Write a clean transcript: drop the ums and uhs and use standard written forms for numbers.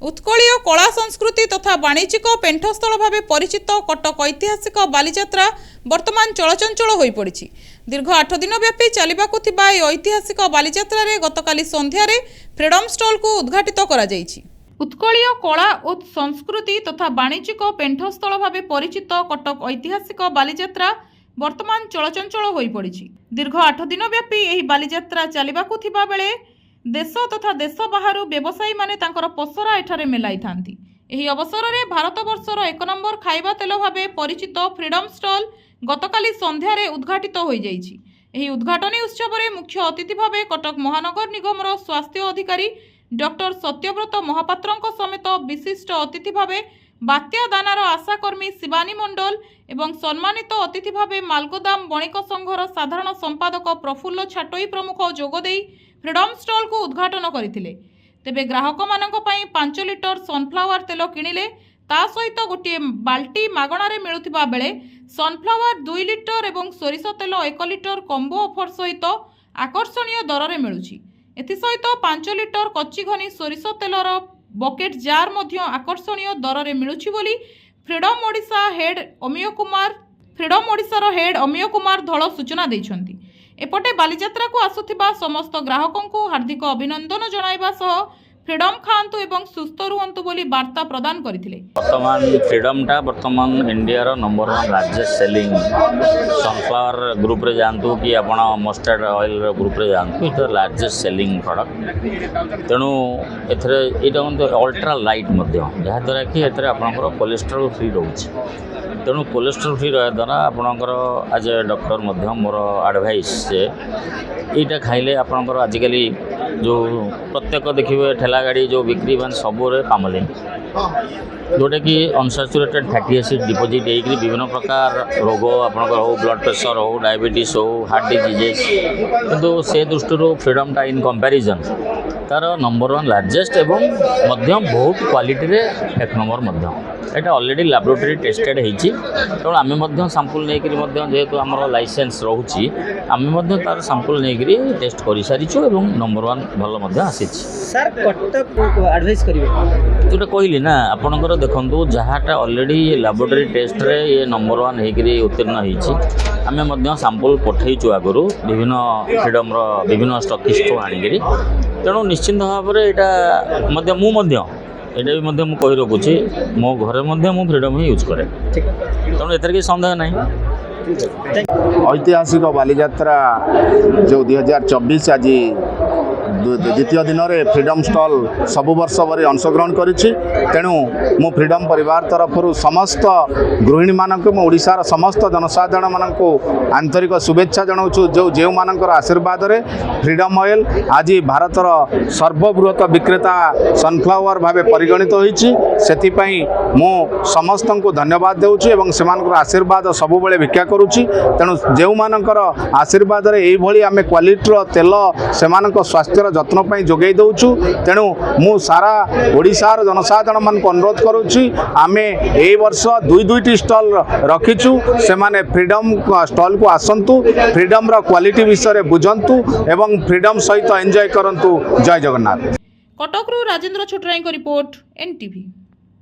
उत्कलीय कला संस्कृति तथा वाणिज्यिक पेंठस्थल भाव परिचित कटक ऐतिहासिक बालीजात्रा वर्तमान चलचंचल हो पड़ी। दीर्घ 8 दिन व्यापी चलवाक ऐतिहासिक बालीजात्रा गतकाली संध्यार फ्रीडम स्टॉल को उद्घाटित करा जायछि। उत्कलीय कला और संस्कृति तथा वाणिज्यिक पेंठस्थल भाव परिचित कटक ऐतिहासिक बालीजात्रा वर्तमान चलचंचल हो पड़ी। दीर्घ 8 दिन व्यापी यह बालीजात्रा चलवाक बेले देश तथा देश बाहर व्यवसायी माने तांकर पसरा एठारे मेलाई थांती। एही अवसर में भारत वर्षर 1 नंबर खाइबा तेल भावे परिचित फ्रीडम स्टॉल गतकाली संध्यारे उद्घाटित हो जाइछि। एही उद्घाटनी उत्सव में मुख्य अतिथि भावे कटक महानगर निगमर स्वास्थ्य अधिकारी डॉक्टर सत्यव्रत महापात्रଙ୍କ समेत विशिष्ट अतिथि भावे बात्या दानार आशाकर्मी शिवानी मंडल एवं सम्मानित अतिथि भावे मालगोदाम बणिक संघर साधारण संपादक प्रफुल्ल छाटोई प्रमुख जोगदे फ्रीडम स्टॉल को उद्घाटन करथिले। तेबे ग्राहक मानक पई 5 लिटर सनफ्लावर तेल किनिले ता सहित गोटे बाल्टी मागणारे मिलुथिबा बेले सनफ्लावर 2 लिटर एवं सोरिष तेल 1 लिटर कॉम्बो ऑफर सहित आकर्षणीय दर रे मिलुछि। एथि सहित 5 लिटर कच्ची घनी सोरिष तेलर बकेट जार मध्य आकर्षणीय दर रे मिलुछि बोली फ्रीडम ओडिशार हेड अमीय कुमार धଳ सूचना दैछन्ति। एपटे बालीजात्रा को आसुथिबा समस्त ग्राहकों को हार्दिक अभिनंदन जणाइबा सह फ्रीडम खांतु एवं सुस्थ रुहंतु बोली वार्ता प्रदान करथिले। वर्तमान इंडिया रो number 1 largest selling sunflower group रे जानतु कि आपण मस्टर्ड ऑयल रो ग्रुप रे जानतु इट लार्जेस्ट सेलिंग प्रोडक्ट। तेणु एथरे इटा अल्ट्रा लाइट मध्य जहा द्वारा कि एथरे आपनकर कोलेस्ट्रॉल फ्री रहउछि। तेणु कोलेस्ट्रॉल फ्री रहा द्वारा आपणकर आज ए डॉक्टर मध्य मोर एडवाइस जे यहाँ खाइले आपणकर आजिकल जो प्रत्येक देखिए ठेला गाड़ी जो बिक्री मान सबुरे पामलिन जोटा कि अनसैचुरेटेड फैटी एसिड डिपोजिट होकर विभिन्न प्रकार रोग आपणकर हो ब्लड प्रेशर हो डायबिटीज हो हार्ट डिजीजेस किंतु से दृष्टि फ्रीडम इन कंपैरिजन तार नंबर 1 लार्जेस्ट एवं मध्यम बहुत क्वालिटी रे 1 नंबर मध्यम एटा ऑलरेडी लैबोरेटरी टेस्टेड होती। तेणु आम सैंपल नहीं जेहेतु आम लाइसेंस रोची आम तार सैंपल नहीं टेस्ट कर सारीचु एवं नंबर 1 भल आसी सर कटक एडवाइस करिवे जोटा कहली ना आपणकर देखु जहाँटा ऑलरेडी लैबोरेटरी टेस्ट रे ये नंबर 1 होकर उत्तीर्ण होती। आम सैंपल पठेचु आगु विभिन्न फ्रीडम विभिन्न स्टॉकिस्ट आनिकी। तेणु निश्चिंत भाव में यहाँ भी कही रखुची मो घरे मु फ्रीडम ही यूज करे। तेणु एथर कि सन्देह नहीं। ऐतिहासिक बालीजात्रा जो 2024 आज द्वितीय दिन में फ्रीडम स्टॉल सबु वर्ष भरी अंशग्रहण करिछि। तेणु मु फ्रीडम परिवार तरफ समस्त गृहिणी मानक ओडिशार समस्त जनसाधारण मानक आंतरिक शुभेच्छा जनाऊँ जो मानकर आशीर्वाद रे फ्रीडम ऑयल आज भारतर सर्वबृहत विक्रेता सनफ्लावर भाव परिगणित होइछि। सेथिपई मु समस्त को धन्यवाद देउछि एवं सेमानकर आशीर्वाद सबु बेले भिक्षा करूछि। तेणु जो मानकर आशीर्वाद रे एई भली आमे क्वालिटीर तेल सेमानक स्वास्थ्यर जत्न पाई जोगई दउछु। तेणु मु सारा ओडिशार जनसाधारण मान को अनुरोध करुछि आमे ए वर्ष 2-2टी स्टॉल रखिछु। से माने फ्रीडम स्टॉल को आसंतु फ्रीडम रो क्वालिटी विषय बुझंतु एवं फ्रीडम सहित एंजॉय करंतु। जय जगन्नाथ। कटकरू राजेंद्र छोटराई को रिपोर्ट NTV।